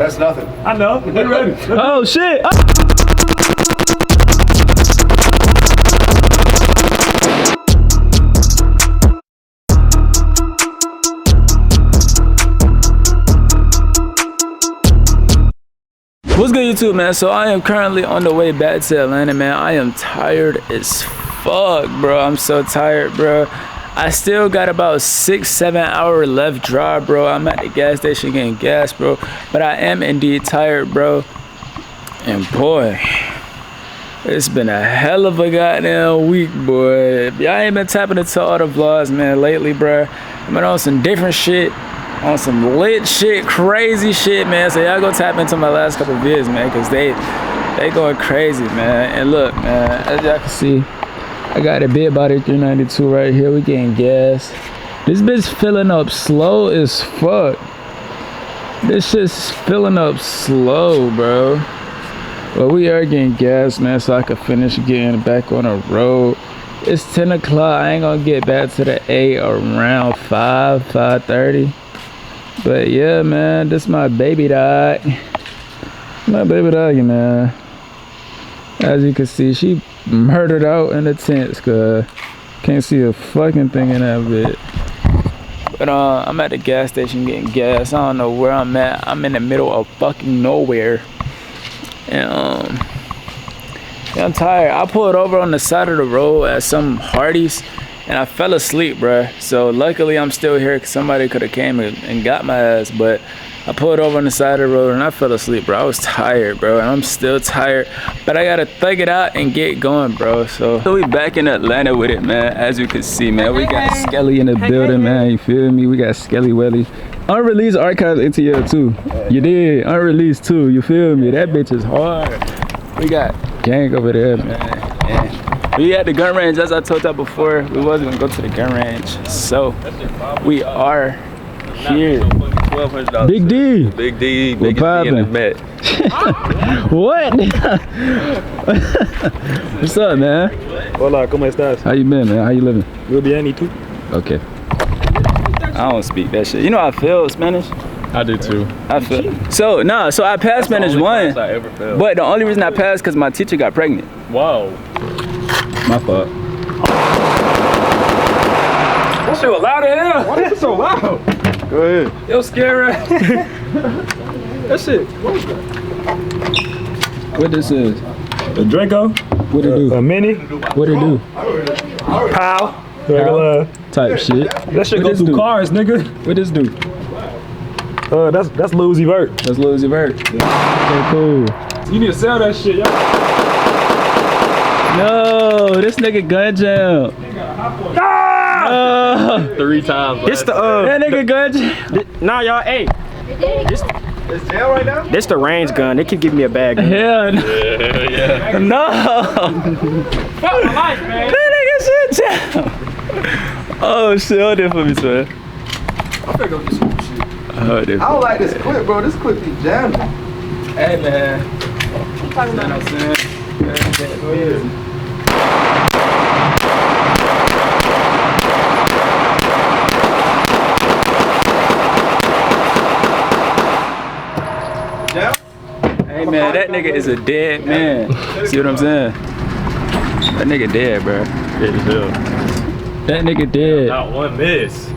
That's nothing. I know. Get ready. Oh shit! Oh. What's good, YouTube, man? So I am currently on the way back to Atlanta, man. I am tired as fuck, bro. I'm so tired, bro. I still got about 6-7 hour left drive, bro. I'm at the gas station getting gas, bro. But I am indeed tired, bro. And boy, it's been a hell of a goddamn week, boy. Y'all ain't been tapping into all the vlogs, man, lately, bro. I've been on some different shit. On some lit shit, crazy shit, man. So y'all go tap into my last couple vids, man, because they going crazy, man. And look, man, as y'all can see, I got a big body 392 right here. We getting gas. This bitch filling up slow as fuck. This shit's filling up slow, bro. But we are getting gas, man, so I can finish getting back on the road. It's 10 o'clock. I ain't gonna get back to the A around 5:30. But yeah, man, this my baby dog. My baby doggy, man. As you can see, she murdered out in the tents, cause can't see a fucking thing in that bit. But I'm at the gas station getting gas. I don't know where I'm at. I'm in the middle of fucking nowhere. And yeah, I'm tired. I pulled over on the side of the road at some Hardee's. And I fell asleep, bruh. So luckily I'm still here because somebody could have came and got my ass. But I pulled over on the side of the road and I fell asleep, bro. I was tired, bro. And I'm still tired. But I gotta thug it out and get going, bro. So we back in Atlanta with it, man. As you can see, man. We got Skelly in the building, man. You feel me? We got Skelly Welly. Unreleased Archives ATL too. You did. Unreleased too. You feel me? That bitch is hard. We got gang over there, man. We at the gun range, as I told y'all before. We wasn't gonna go to the gun range, so we are here. Big D. Big D. What poppin'? What? What's up, man? Hola, ¿cómo estás? How you been, man? How you living? Muy bien, ¿y tú? Okay. I don't speak that shit. You know how I feel Spanish? I do too. I feel so I passed Spanish 1, but the only reason I passed because my teacher got pregnant. Wow. My fault. That shit was loud as hell. Why is it so loud? Go ahead. It was scary. That shit. What this is? A Draco. What it do? A Mini. What it do? Pow. Regular type shit. That shit what go through do? cars, nigga. What this do? That's Lil Uzi Vert. That's Lil Uzi Vert. Yeah. Okay, cool. You need to sell that shit, yo. No, this nigga gun jam. Ah! No. 3 times. This the that nigga gun jam. Nah, y'all, hey. It's jail right now? This the range gun. They can give me a bag. Hell no. Yeah. No. Fuck my life, man. That nigga shit jam. Oh shit, hold it for me, sir. I'm finna go get some shit. I don't like this clip, bro. This clip be jamming. Hey man. I'm talking about. You know what I'm saying? Yeah? Hey man, that nigga is a dead man. See what I'm saying? That nigga dead, bro. Dead as hell. That nigga dead. Not one miss.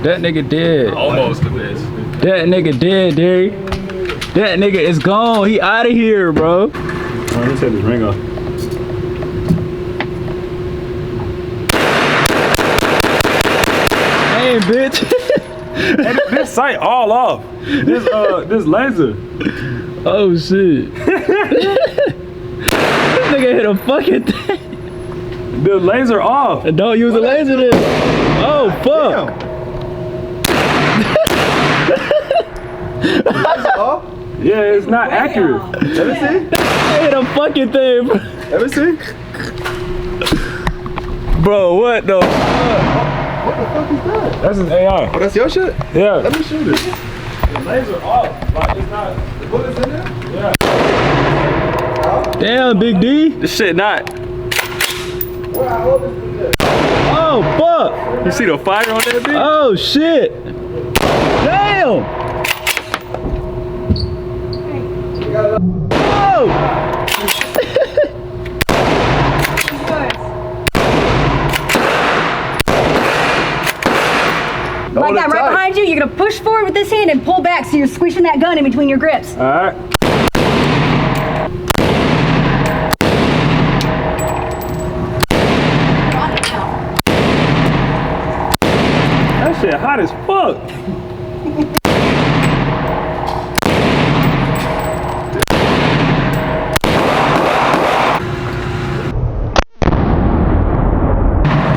That nigga dead. Almost a miss. That nigga dead, Derry. That nigga is gone. He out of here, bro. Let me take this ring off. Hey, bitch. Hey, this sight all off. This laser. Oh shit. This nigga hit a fucking thing. The laser off. Don't use the laser then. Oh fuck. Oh, Yeah, it's not accurate. let me see. Hit a fucking thing, bro. Let me see. Bro, what the fuck? What the fuck is that? That's his AR. Oh, that's your shit? Yeah. Let me shoot it. The laser off. Like, it's not. The bullet's in there? Yeah. Damn, Big D. This shit not. Where I hold this thing at? Oh fuck. You see the fire on that bitch? Oh shit. Damn. you're gonna push forward with this hand and pull back so you're squishing that gun in between your grips. All right. That shit hot as fuck.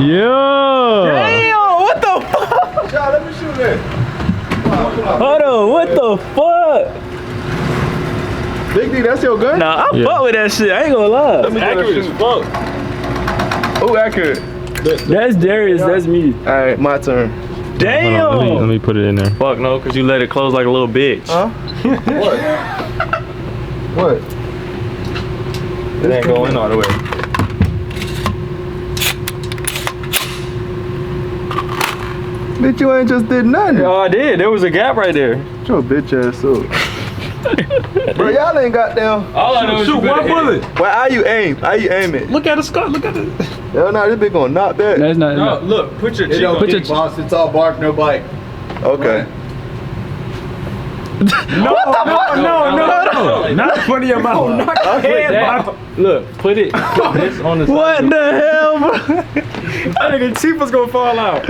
Yo! Damn, what the fuck? Sean, let me shoot it. Hold on, what the fuck? Big D, that's your gun? Nah, I fuck with that shit. I ain't gonna lie. Accurate as fuck. Oh, accurate. That's Darius, that's me. All right, my turn. Damn! Let me put it in there. Fuck no, cause you let it close like a little bitch. Huh? What? It ain't going all the way. Bitch, you ain't just did nothing. Oh, I did. There was a gap right there. Shut your bitch ass up. Bro, y'all ain't got down. All I know is Shoot one bullet. Well, how you aim? How you aim it? Look at the scar. Look at the. Hell no, this bitch gonna knock back. That's not. No, look, put your cheek on put your it. boss, it's all bark, no bite. Okay. No, no, not in front of your mouth. Look, put it this on the side. What the hell, bro? That nigga teeth was gonna fall out.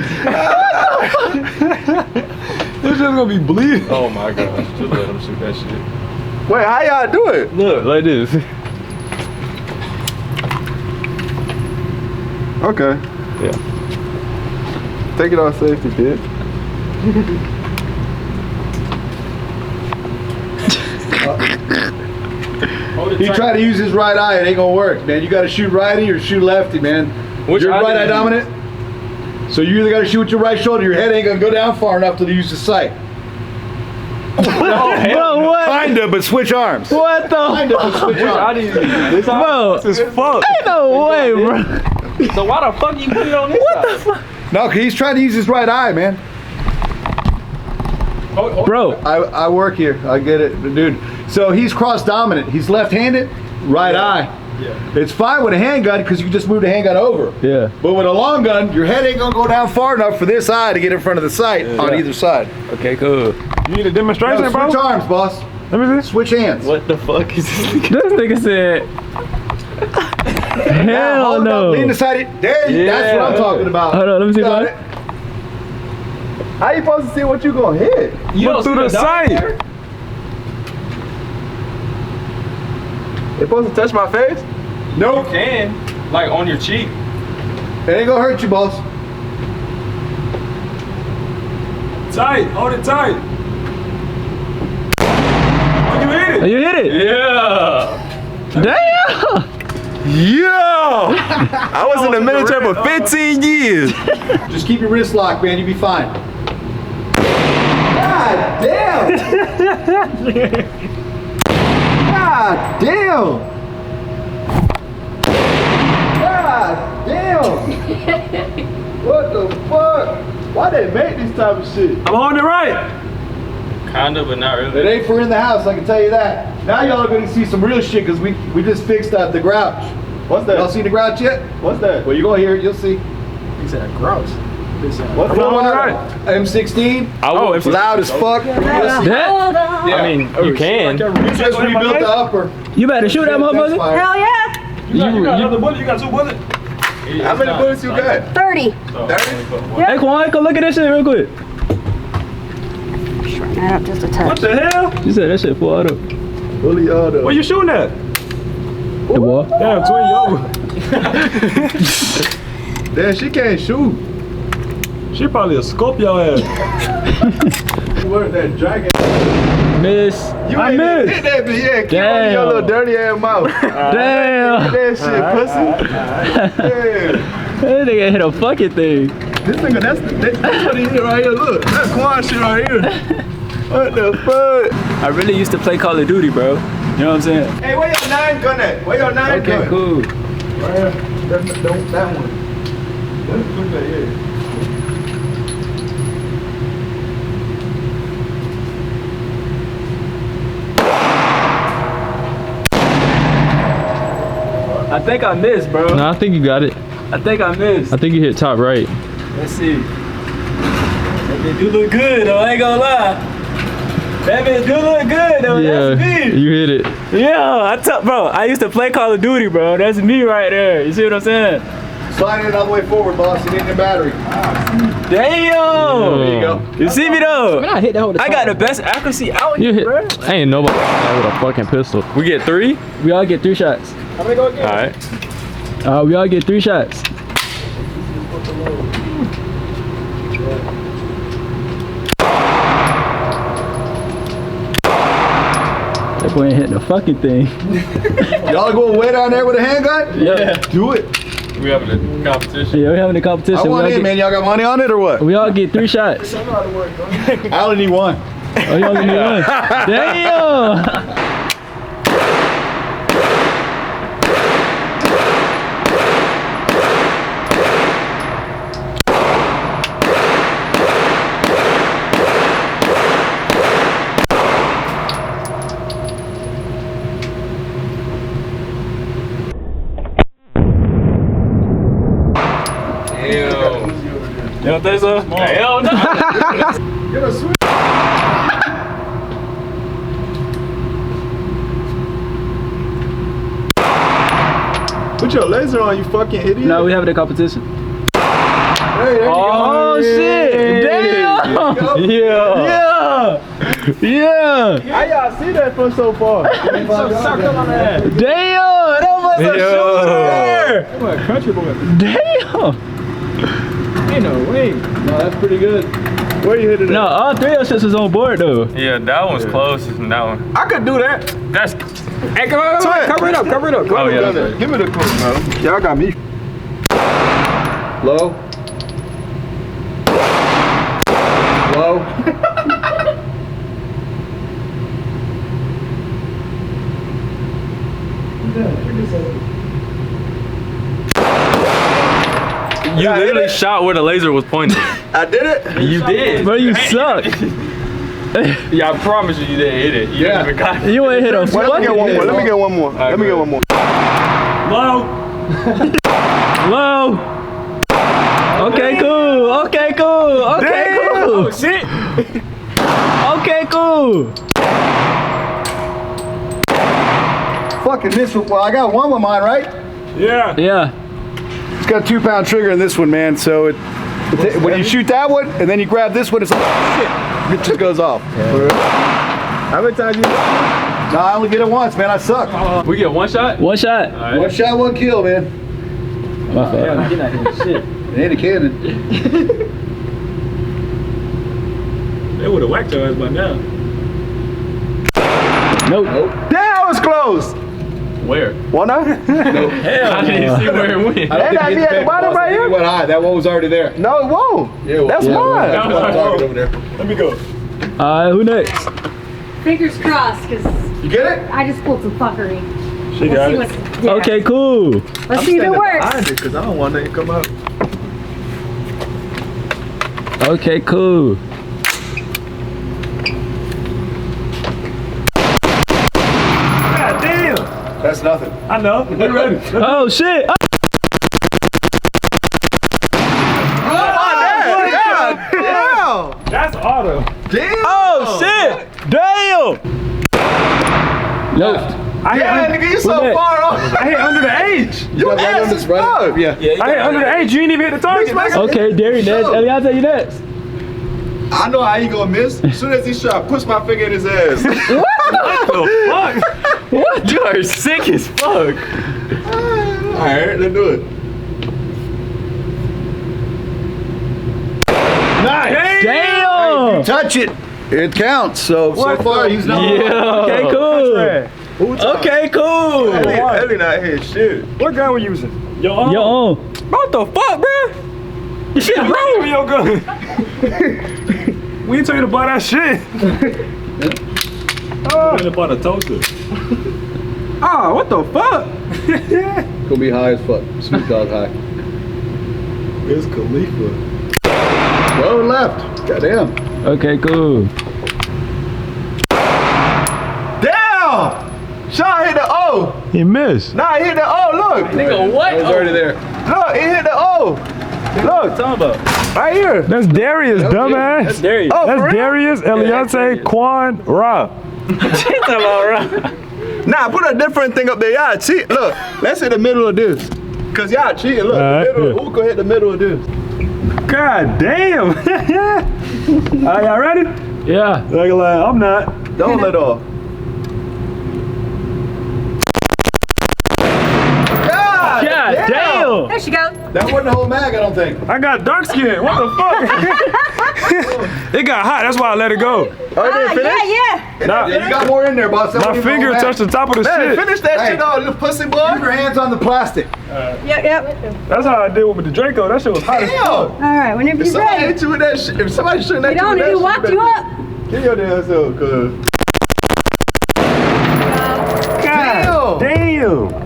This just gonna be bleeding. Oh my gosh, just let him shoot that shit. Wait, how y'all do it? Look, like this. Okay. Yeah. Take it off safety, bitch. He tried to use his right eye, it ain't gonna work, man. You gotta shoot righty or shoot lefty, man. Which You're eye right do eye you dominant. So you either gotta shoot with your right shoulder, your head ain't gonna go down far enough to use the sight. Bro, what? Kinda, but switch arms. What the? Kinda, but switch arms. This eye? Bro, This is fuck. ain't no way, bro. So why the fuck you put it on this side? No, 'cause he's trying to use his right eye, man. Bro, I work here. I get it, dude. So he's cross dominant. He's left-handed, right eye. Yeah. It's fine with a handgun because you can just move the handgun over. yeah. But with a long gun, your head ain't gonna go down far enough for this eye to get in front of the sight on either side. Okay, cool. You need a demonstration, No, bro? switch arms, boss. Let me see. Switch hands. What the fuck is this? This nigga said, hell Hold it up, no. lean the side. There, that's what I'm talking about. Hold on, let me see Got what. it. How you supposed to see what you gonna hit? You Look through the sight. It supposed to touch my face? Nope. You can, like on your cheek. It ain't gonna hurt you, boss. Tight. Hold it tight. Oh, you hit Oh, it. you hit it? Yeah. Damn. Yo! I was in the military for 15 years. Just keep your wrist locked, man. You'll be fine. God damn! God damn! God damn! What the fuck? Why they make this type of shit? I'm on the right. Kinda, but not really. It ain't for in the house, I can tell you that. Now y'all are gonna see some real shit because we just fixed the grouch. What's that? Y'all seen the grouch yet? What's that? Well, you're gonna hear it, you'll see. He said a grouch. What's I'm the on the one? right. M16? Oh, It's loud as fuck. That, Yeah. I mean, you can. We just rebuilt the upper. you better shoot that motherfucker. Hell yeah! You got another bullet. You got 2 bullets. How many bullets you got? 30. 30? Hey, Quan, come look at that shit real quick. Shorten that up just a What touch. the hell? You said that shit full auto. Fully auto. Where you shooting at? The wall. Damn, twin yo. Damn, she can't shoot. She probably a Scorpio ass. What that dragon? Miss. You I ain't missed. hit that, but yeah, keep on your Damn. little dirty ass mouth. Damn. That shit, pussy. Yeah. That nigga hit a fucking thing. This nigga, that's what he hit right here. Look, that's Quan shit right here. What the fuck? I really used to play Call of Duty, bro. You know what I'm saying? Hey, where your 9 gun at? Where your 9 gun? Okay, cool. Right here. That one. Let's put that here. I think I missed, bro. No, I think you got it. I think I missed. I think you hit top right. Let's see. It do look good though, I ain't gonna lie. That bitch do look good though, that's me. You hit it. Yeah, bro, I used to play Call of Duty, bro. That's me right there. You see what I'm saying? Slide it all the way forward, boss. You need your battery. Damn! There you go. You see me though? Man, I hit that whole I got the best accuracy out You here, hit. bro. Ain't nobody with a fucking pistol. We get 3? We all get 3 shots. I'm gonna go again. All right. We all get 3 shots. That boy ain't hitting the fucking thing. Y'all going way down there with a handgun? Yeah. Do it. We having a competition. Yeah, we're having a competition. I want in, man. Y'all got money on it or what? We all get 3 shots. I only need 1. Oh, you only need 1. Damn! You don't think so? Hell no! Get a switch. Put your laser on, you fucking idiot. No, we having a competition. Hey, there you Oh go. shit! Damn! Yeah! Yeah! How y'all see that from so far? Damn! That was a shooter! Country boy. Damn! Ain't no way. No, that's pretty good. Where you hit it at? No, all 3 of us was on board though. Yeah, that one's close than that one. I could do that. That's. Hey, come on, cover it up, cover it up. Oh, yeah. Give it- Give me the clip, bro. Y'all got me. Low. Low. You literally shot where the laser was pointed. I did it. You did. Bro, you suck. Yeah, I promise you didn't hit it. You didn't even got it. You ain't hit a Well, let me get one more. Let me get one more. Let me get one more. Low. Low. Okay, cool. Okay, cool. Okay, cool. Oh shit. Okay, cool. Fucking this one. Well, I got one with mine, right? Yeah. Yeah. It's got a 2-pound trigger in this one, man. So when you shoot that one and then you grab this one, it's like shit. It just goes off. How many times you? No, I only get it once, man. I suck. We get 1 shot? 1 shot. Alright. 1 shot, 1 kill, man. My fault. You're not hitting shit. It ain't a cannon. They would have whacked your ass by now. Nope. Damn, that was close. Where? One up? I didn't see where it went. I don't think it hit the bottom right here. It went high. That one was already there. No, it won't. Yeah, That's mine. That's what I'm talking over there. Let me go. Who next? Fingers crossed, because You get it? I just pulled some fuckery. She got it. Yeah. Okay, cool. Let's see if it works. Because I don't want it to come up. Okay, cool. God damn. That's nothing. I know. We ready. Oh shit! That's auto. Oh shit! Damn! Nope. I hit, nigga, you so Who far off. I hit under the age. You ass is fuck. Yeah. I hit under the age. You ain't even hit the target. Okay, Derry next. Eliante, you next. I know how he gonna miss. As soon as he shot, I push my finger in his ass. What the fuck? What? You are sick as fuck. Alright, let's do it. Nice. Damn! Touch it. It counts. So far he's not. Yeah. Okay, cool. Okay, cool. Ellie not hit shit. What gun we using? Your own. What the fuck, bro? You shit wrong with your gun. We ain't tell you to buy that shit. I bought a toaster. Ah, what the fuck? Gonna be high as fuck. Snoop Dogg high. It's Khalifa. Well, left. Goddamn. Okay, cool. Damn! Sean hit the O. He missed. Nah, he hit the O. Look. Nigga, what? It was already there. Look, he hit the O. Look, talking about? right here. That's Darius, dumbass. That's Darius. Oh, for that's real? Darius, Eliante, Quan, Ra. Nah, put a different thing up there. Y'all cheat. Look, let's hit the middle of this. Cause y'all cheating. Look, Alright, the middle. yeah. Who can hit the middle of this? God damn. Are y'all ready? Yeah. I'm not. Don't let off. God damn. There she goes. That wasn't the whole mag, I don't think. I got dark skin. What the fuck? It got hot. That's why I let it go. Oh, you didn't finish? Yeah. Nah, Yeah, you got more in there, boss. my finger touched the top of the Man, shit. finish that shit off, you pussy boy. Keep your hands on the plastic. Yep. That's how I did with the Draco. That shit was hot as fuck. Damn. All right, whenever If you're somebody ready. hit you with that shit, if somebody shooting at Get you on with it. that He shit, walked you up. Give your damn self, cuz. God damn.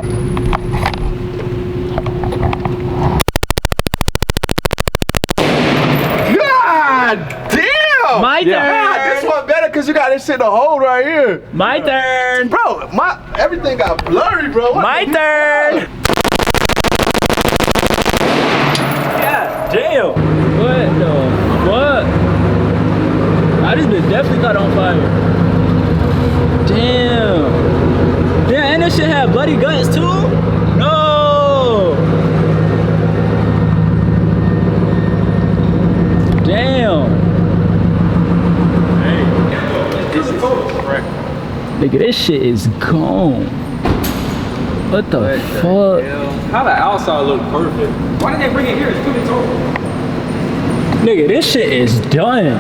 God damn! My God, turn. this one better because you got this shit in the hole right here. My turn. Bro, everything got blurry, bro. What My the- turn. God damn. What the fuck? I just been definitely caught on fire. Damn. Yeah, and this shit had bloody guts too? No. Damn. Nigga, this shit is gone. What the fuck? How the outside look perfect? Why did they bring it here? It's too total. Nigga, this shit is done.